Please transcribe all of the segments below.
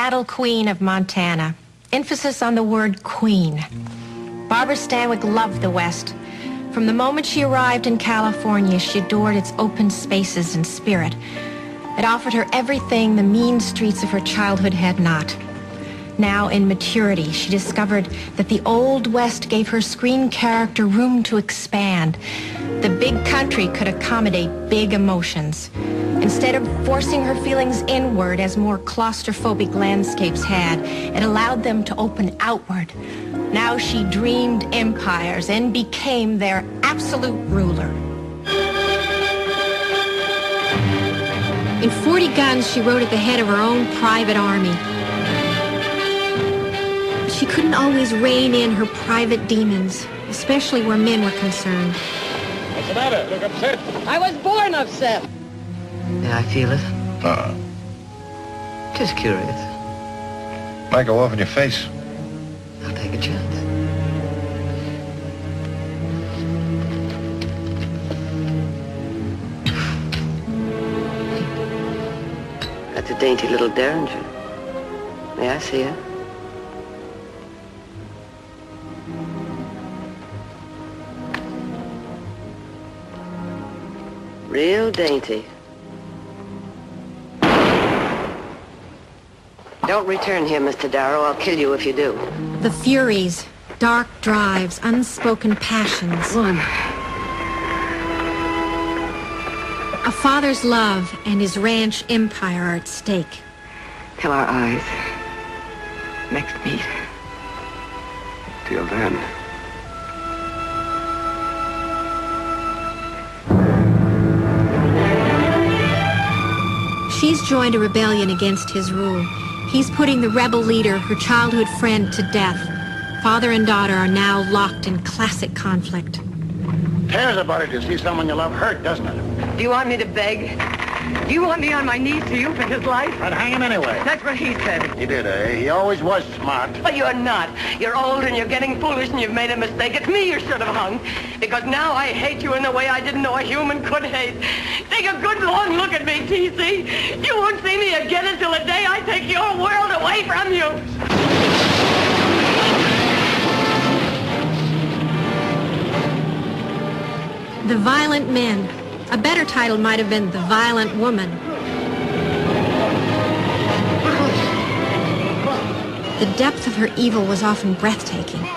cattle queen of Montana. Emphasis on the word queen. Barbara Stanwyck loved the West. From the moment she arrived in California, she adored its open spaces and spirit. It offered her everything the mean streets of her childhood had not. Now, in maturity, she discovered that the Old West gave her screen character room to expand. The big country could accommodate big emotions. Instead of forcing her feelings inward as more claustrophobic landscapes had, it allowed them to open outward. Now she dreamed empires and became their absolute ruler. In 40 Guns, she rode at the head of her own private army. She couldn't always rein in her private demons, especially where men were concerned. What's the matter? Look upset. I was born upset. May I feel it? Just curious. Might go off in your face. I'll take a chance. That's a dainty little derringer. May I see it? Real dainty. Don't return here, Mr. Darrow. I'll kill you if you do. The Furies, dark drives, unspoken passions. One. A father's love and his ranch empire are at stake. Till our eyes next meet. Till then. She's joined a rebellion against his rule. He's putting the rebel leader, her childhood friend, to death. Father and daughter are now locked in classic conflict. Tears about it to see someone you love hurt, doesn't it? Do you want me to beg? Do you want me on my knees to you for his life? I'd hang him anyway. That's what he said. He did, eh? He always was smart. But you're not. You're old and you're getting foolish and you've made a mistake. It's me you should have hung. Because now I hate you in a way I didn't know a human could hate. Take a good long look at me, T.C. You won't see me again until the day I take your world away from you. The Violent Men. A better title might have been The Violent Woman. The depth of her evil was often breathtaking.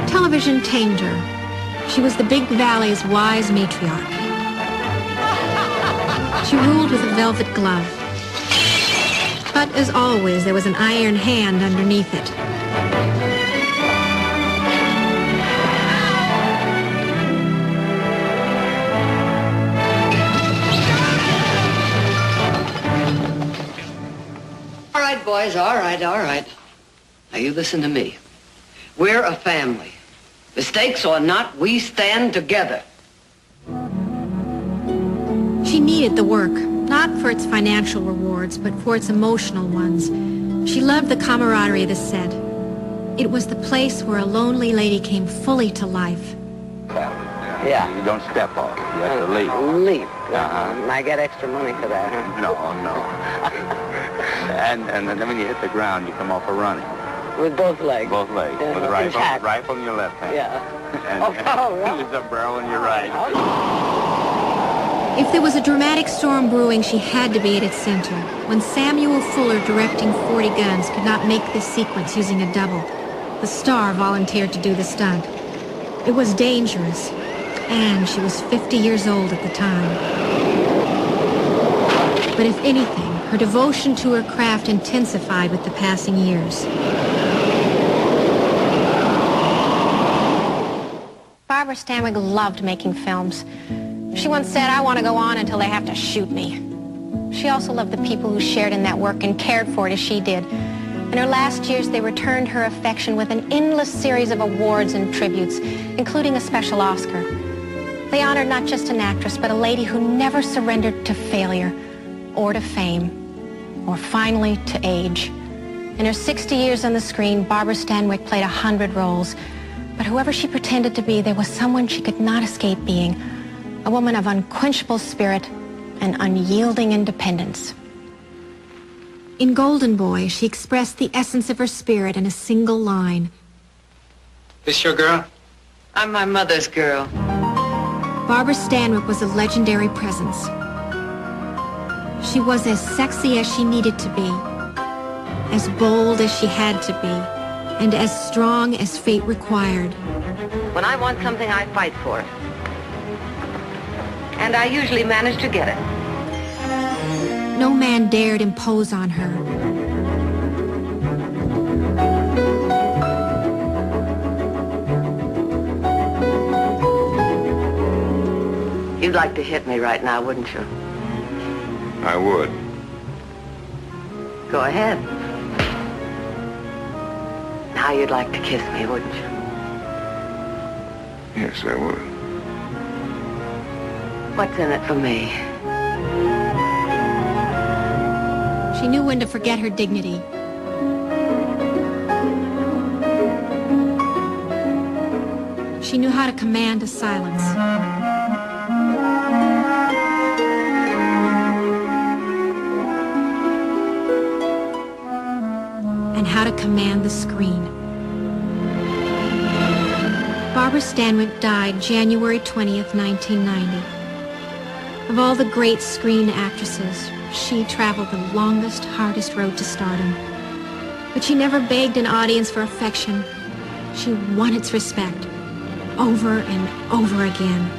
Television tamed her. She was the Big Valley's wise matriarch. She ruled with a velvet glove. But as always, there was an iron hand underneath it. All right, boys, all right. Now you listen to me. We're a family. Mistakes or not, we stand together. She needed the work, not for its financial rewards, but for its emotional ones. She loved the camaraderie of the set. It was the place where a lonely lady came fully to life. Yeah. You don't step off. You have to leap. Leap. I get extra money for that, huh? No. and then when you hit the ground, you come off a running. With both legs. Both legs. Yeah, with a rifle in your left hand. Yeah. And with a barrel in your right. If there was a dramatic storm brewing, she had to be at its center. When Samuel Fuller, directing 40 Guns, could not make this sequence using a double, the star volunteered to do the stunt. It was dangerous, and she was 50 years old at the time. But if anything, her devotion to her craft intensified with the passing years. Barbara Stanwyck loved making films. She once said, "I want to go on until they have to shoot me." She also loved the people who shared in that work and cared for it as she did. In her last years, they returned her affection with an endless series of awards and tributes, including a special Oscar. They honored not just an actress, but a lady who never surrendered to failure, or to fame, or finally to age. In her 60 years on the screen, Barbara Stanwyck played 100 roles, but whoever she pretended to be, there was someone she could not escape being, a woman of unquenchable spirit and unyielding independence. In Golden Boy, she expressed the essence of her spirit in a single line. This your girl? I'm my mother's girl. Barbara Stanwyck was a legendary presence. She was as sexy as she needed to be, as bold as she had to be, and as strong as fate required. When I want something, I fight for it. And I usually manage to get it. No man dared impose on her. You'd like to hit me right now, wouldn't you? I would. Go ahead. Now you'd like to kiss me, wouldn't you? Yes, I would. What's in it for me? She knew when to forget her dignity. She knew how to command a silence. And how to command the screen. Barbara Stanwyck died January 20th, 1990. Of all the great screen actresses, she traveled the longest, hardest road to stardom. But she never begged an audience for affection. She won its respect over and over again.